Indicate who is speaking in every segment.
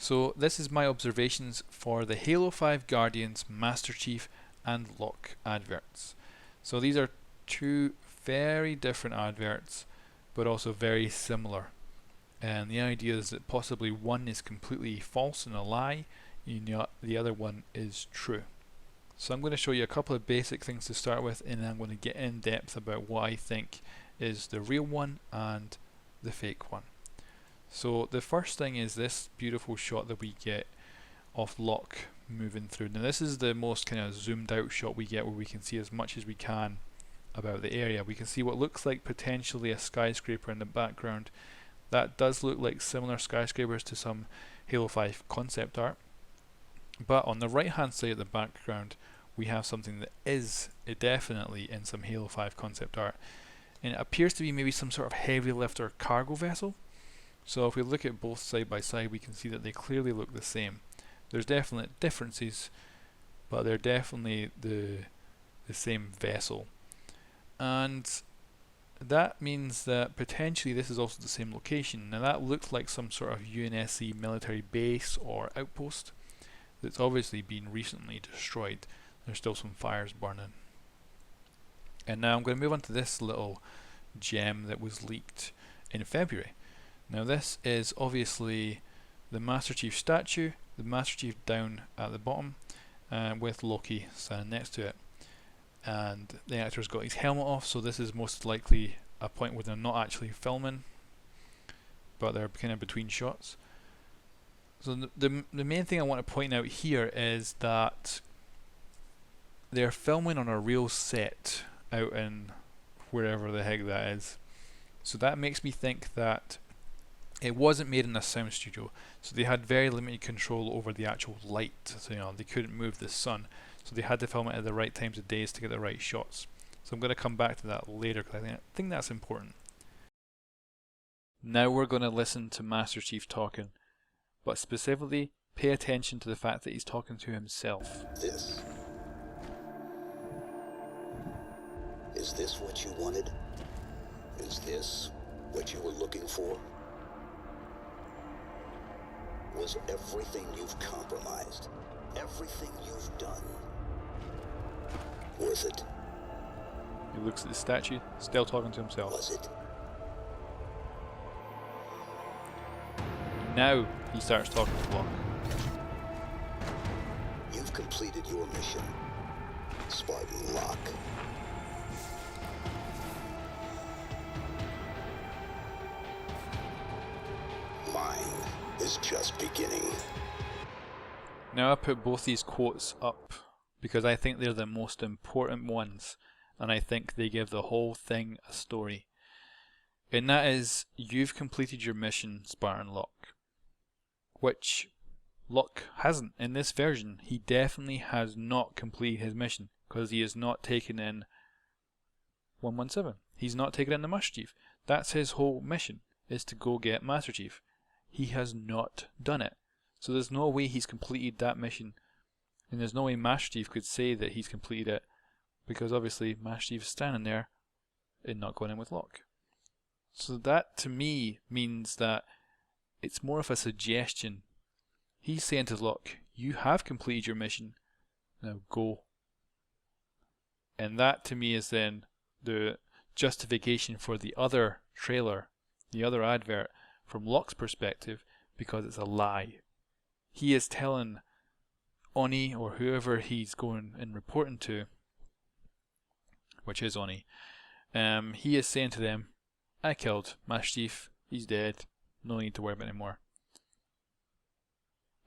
Speaker 1: So this is my observations for the Halo 5 Guardians Master Chief and Locke adverts. So these are two very different adverts, but also very similar. And the idea is that possibly one is completely false and a lie, and the other one is true. So I'm going to show you a couple of basic things to start with, and then I'm going to get in depth about what I think is the real one and the fake one. So the first thing is this beautiful shot that we get of Locke moving through. Now this is the most kind of zoomed out shot we get, where we can see as much as we can about the area. We can see what looks like potentially a skyscraper in the background. That does look like similar skyscrapers to some Halo 5 concept art. But on the right hand side of the background we have something that is definitely in some Halo 5 concept art, and it appears to be maybe some sort of heavy lift or cargo vessel. So if we look at both side by side, we can see that they clearly look the same. There's definite differences, but they're definitely the same vessel, and that means that potentially this is also the same location. Now that looks like some sort of UNSC military base or outpost that's obviously been recently destroyed. There's still some fires burning. And now I'm going to move on to this little gem that was leaked in February. Now this is obviously the Master Chief statue, the Master Chief down at the bottom, with Loki standing next to it. And the actor's got his helmet off, so this is most likely a point where they're not actually filming, but they're kind of between shots. So the main thing I want to point out here is that they're filming on a real set out in wherever the heck that is. So that makes me think that it wasn't made in a sound studio, so they had very limited control over the actual light. So they couldn't move the sun, so they had to film it at the right times of days to get the right shots. So I'm going to come back to that later because I think that's important. Now we're going to listen to Master Chief talking, but specifically pay attention to the fact that he's talking to himself.
Speaker 2: Is this what you wanted? Is this what you were looking for? Was everything you've compromised, everything you've done, worth it?
Speaker 1: He looks at the statue, still talking to himself.
Speaker 2: Was it?
Speaker 1: Now he starts talking to Locke.
Speaker 2: You've completed your mission, Spartan Locke. Mine is just beginning.
Speaker 1: Now I put both these quotes up because I think they're the most important ones, and I think they give the whole thing a story. And that is, you've completed your mission, Spartan Locke. Which Locke hasn't. In this version, he definitely has not completed his mission, because he has not taken in 117. He's not taken in the Master Chief. That's his whole mission, is to go get Master Chief. He has not done it. So there's no way he's completed that mission, and there's no way Master Chief could say that he's completed it, because obviously Master Chief is standing there and not going in with Locke. So that to me means that it's more of a suggestion. He's saying to Locke, you have completed your mission, now go. And that to me is then the justification for the other trailer, the other advert, from Locke's perspective, because it's a lie. He is telling Oni, or whoever he's going and reporting to, which is Oni, he is saying to them, I killed Master Chief, he's dead, no need to worry about it anymore.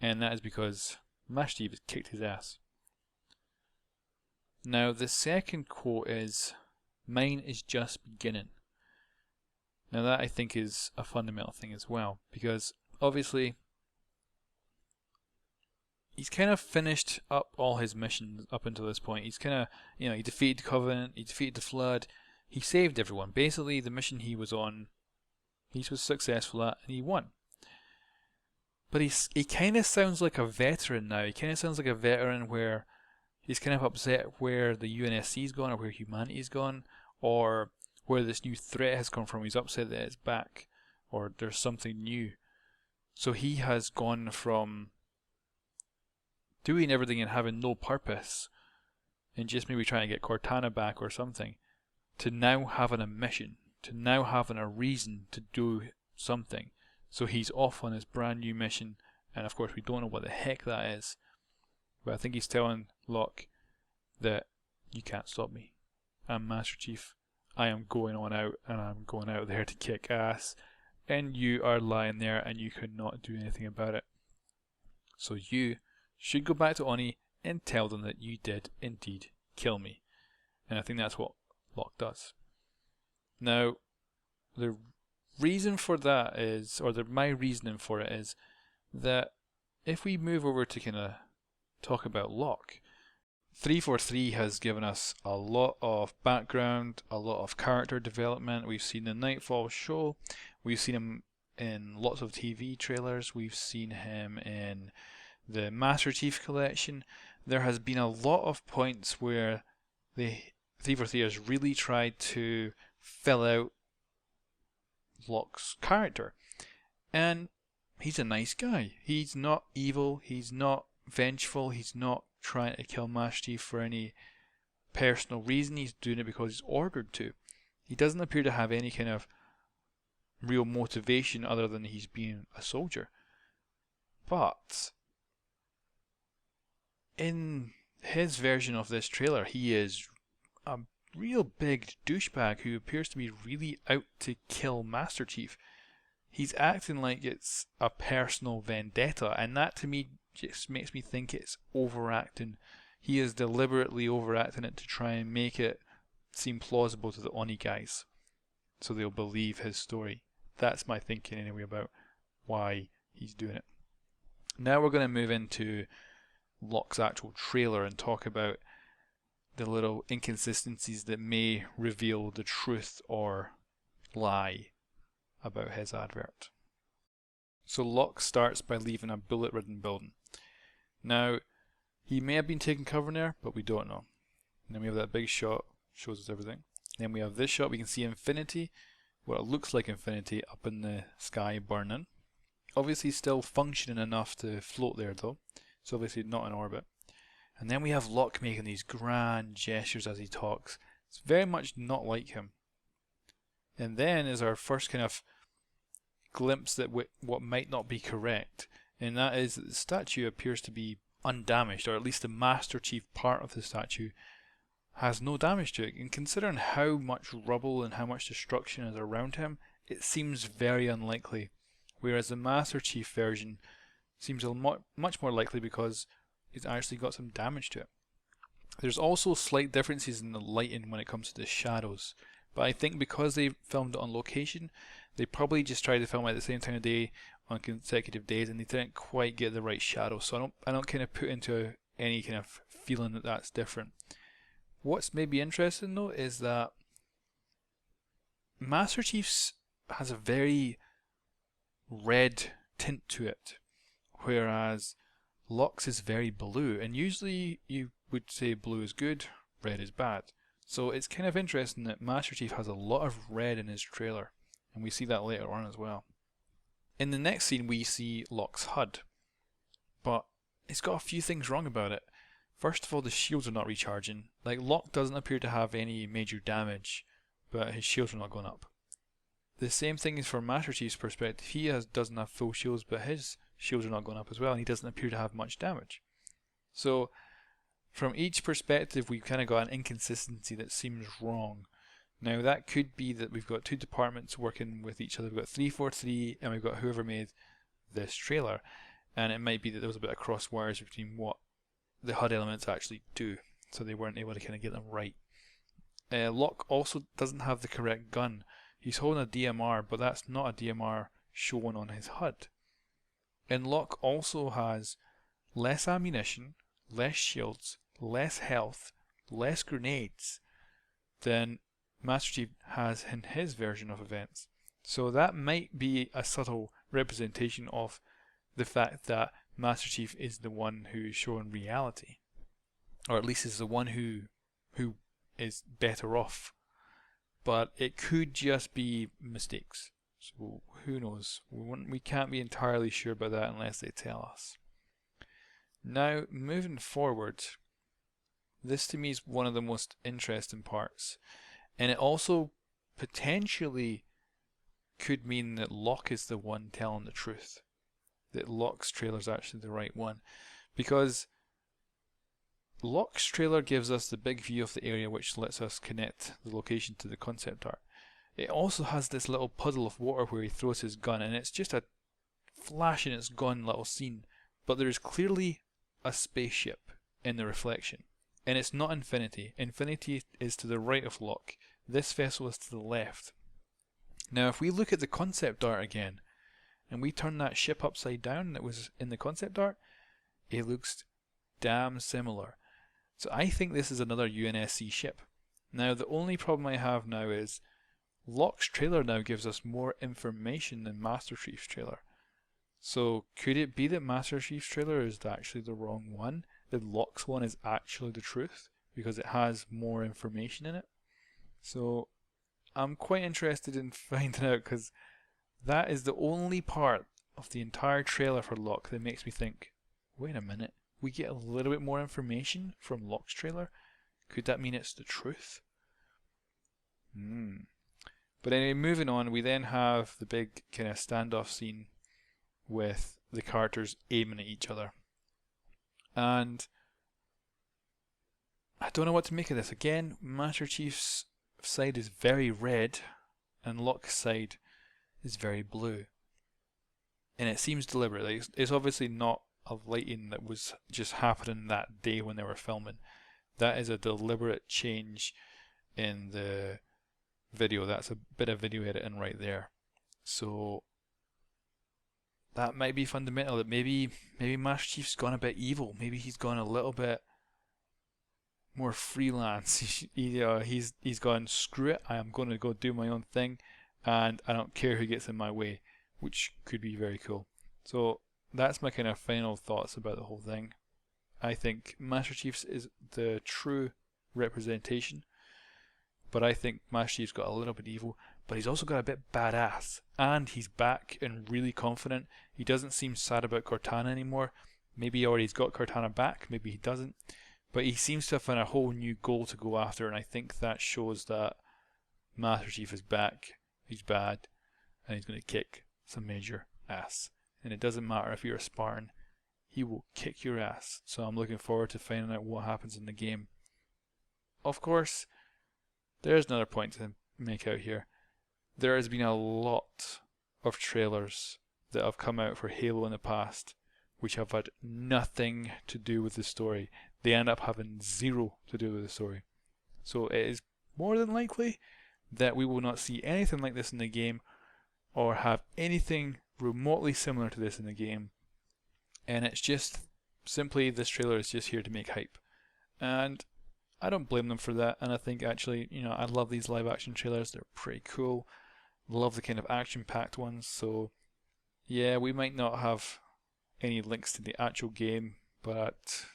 Speaker 1: And that is because Master Chief has kicked his ass. Now the second quote is, mine is just beginning. Now that I think is a fundamental thing as well, because obviously he's kind of finished up all his missions up until this point. He's kind of, he defeated the Covenant, he defeated the Flood, he saved everyone. Basically the mission he was on, he was successful at, and he won. But he kind of sounds like a veteran now. He kind of sounds like a veteran where he's kind of upset where the UNSC's gone, or where humanity's gone, or where this new threat has come from. He's upset that it's back, or there's something new. So he has gone from doing everything and having no purpose and just maybe trying to get Cortana back or something, to now having a mission, to now having a reason to do something. So he's off on his brand new mission, and of course we don't know what the heck that is. But I think he's telling Locke that you can't stop me. I'm Master Chief. I am going on out, and I'm going out there to kick ass. And you are lying there, and you could not do anything about it. So you should go back to Oni and tell them that you did indeed kill me. And I think that's what Locke does. Now, the reason for that is, or my reasoning for it is, that if we move over to kind of talk about Locke, 343 has given us a lot of background, a lot of character development. We've seen the Nightfall show, we've seen him in lots of TV trailers, we've seen him in the Master Chief Collection. There has been a lot of points where the 343 has really tried to fill out Locke's character. And he's a nice guy. He's not evil, he's not vengeful, he's not trying to kill Master Chief for any personal reason. He's doing it because he's ordered to. He doesn't appear to have any kind of real motivation other than he's being a soldier. But in his version of this trailer, he is a real big douchebag who appears to be really out to kill Master Chief. He's acting like it's a personal vendetta, and that to me just makes me think it's overacting. He is deliberately overacting it to try and make it seem plausible to the Oni guys, so they'll believe his story. That's my thinking anyway about why he's doing it. Now we're going to move into Locke's actual trailer and talk about the little inconsistencies that may reveal the truth or lie about his advert. So Locke starts by leaving a bullet-ridden building. Now, he may have been taking cover there, but we don't know. And then we have that big shot, shows us everything. Then we have this shot, we can see Infinity, what it looks like Infinity up in the sky burning. Obviously still functioning enough to float there though, so obviously not in orbit. And then we have Locke making these grand gestures as he talks. It's very much not like him. And then is our first kind of glimpse that what might not be correct, and that is that the statue appears to be undamaged, or at least the Master Chief part of the statue has no damage to it. And considering how much rubble and how much destruction is around him, it seems very unlikely. Whereas the Master Chief version seems much more likely because it's actually got some damage to it. There's also slight differences in the lighting when it comes to the shadows, but I think because they filmed it on location, they probably just tried to film it at the same time of day on consecutive days, and they didn't quite get the right shadow. So I don't kind of put into any kind of feeling that that's different. What's maybe interesting though is that Master Chief's has a very red tint to it, whereas Locke's is very blue, and usually you would say blue is good, red is bad. So it's kind of interesting that Master Chief has a lot of red in his trailer, and we see that later on as well. In the next scene we see Locke's HUD, but it's got a few things wrong about it. First of all, the shields are not recharging. Like, Locke doesn't appear to have any major damage, but his shields are not going up. The same thing is for Master Chief's perspective. He doesn't have full shields, but his shields are not going up as well, and he doesn't appear to have much damage. So from each perspective we've kind of got an inconsistency that seems wrong. Now that could be that we've got two departments working with each other. We've got 343 and we've got whoever made this trailer, and it might be that there was a bit of cross wires between what the HUD elements actually do, so they weren't able to kind of get them right. Locke also doesn't have the correct gun. He's holding a DMR, but that's not a DMR shown on his HUD. And Locke also has less ammunition, less shields, less health, less grenades than Master Chief has in his version of events. So that might be a subtle representation of the fact that Master Chief is the one who is showing reality, or at least is the one who is better off. But it could just be mistakes. So who knows? We can't be entirely sure about that unless they tell us. Now, moving forward, this to me is one of the most interesting parts. And it also potentially could mean that Locke is the one telling the truth. That Locke's trailer is actually the right one. Because Locke's trailer gives us the big view of the area, which lets us connect the location to the concept art. It also has this little puddle of water where he throws his gun, and it's just a flash and it's gone little scene. But there is clearly a spaceship in the reflection. And it's not Infinity. Infinity is to the right of Locke. This vessel is to the left. Now if we look at the concept art again, and we turn that ship upside down that was in the concept art, it looks damn similar. So I think this is another UNSC ship. Now the only problem I have now is Locke's trailer now gives us more information than Master Chief's trailer. So could it be that Master Chief's trailer is actually the wrong one? That Locke's one is actually the truth because it has more information in it? So I'm quite interested in finding out, because that is the only part of the entire trailer for Locke that makes me think, wait a minute, we get a little bit more information from Locke's trailer? Could that mean it's the truth? But anyway, moving on, we then have the big kind of standoff scene with the characters aiming at each other. And I don't know what to make of this. Again, Master Chief's side is very red and Locke's side is very blue. And it seems deliberate. Like it's obviously not a lighting that was just happening that day when they were filming. That is a deliberate change in the video. That's a bit of video editing right there. So that might be fundamental. That maybe Master Chief's gone a bit evil. Maybe he's gone a little bit more freelance. He's gone, screw it, I am going to go do my own thing, and I don't care who gets in my way, which could be very cool. So that's my kind of final thoughts about the whole thing. I think Master Chief's is the true representation, but I think Master Chief's got a little bit evil, but he's also got a bit badass, and he's back and really confident. He doesn't seem sad about Cortana anymore. Maybe he already's got Cortana back, maybe he doesn't, but he seems to have found a whole new goal to go after, and I think that shows that Master Chief is back, he's bad, and he's going to kick some major ass. And it doesn't matter if you're a Spartan, he will kick your ass. So I'm looking forward to finding out what happens in the game. Of course, there's another point to make out here. There has been a lot of trailers that have come out for Halo in the past which have had nothing to do with the story. They end up having zero to do with the story. So it is more than likely that we will not see anything like this in the game, or have anything remotely similar to this in the game. And it's just simply, this trailer is just here to make hype. And I don't blame them for that, and I think actually, I love these live action trailers. They're pretty cool. Love the kind of action packed ones. So yeah, we might not have any links to the actual game, but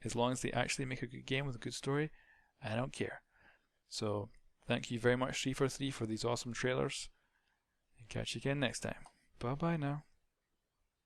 Speaker 1: as long as they actually make a good game with a good story, I don't care. So thank you very much 343 for these awesome trailers, and catch you again next time. Bye bye now.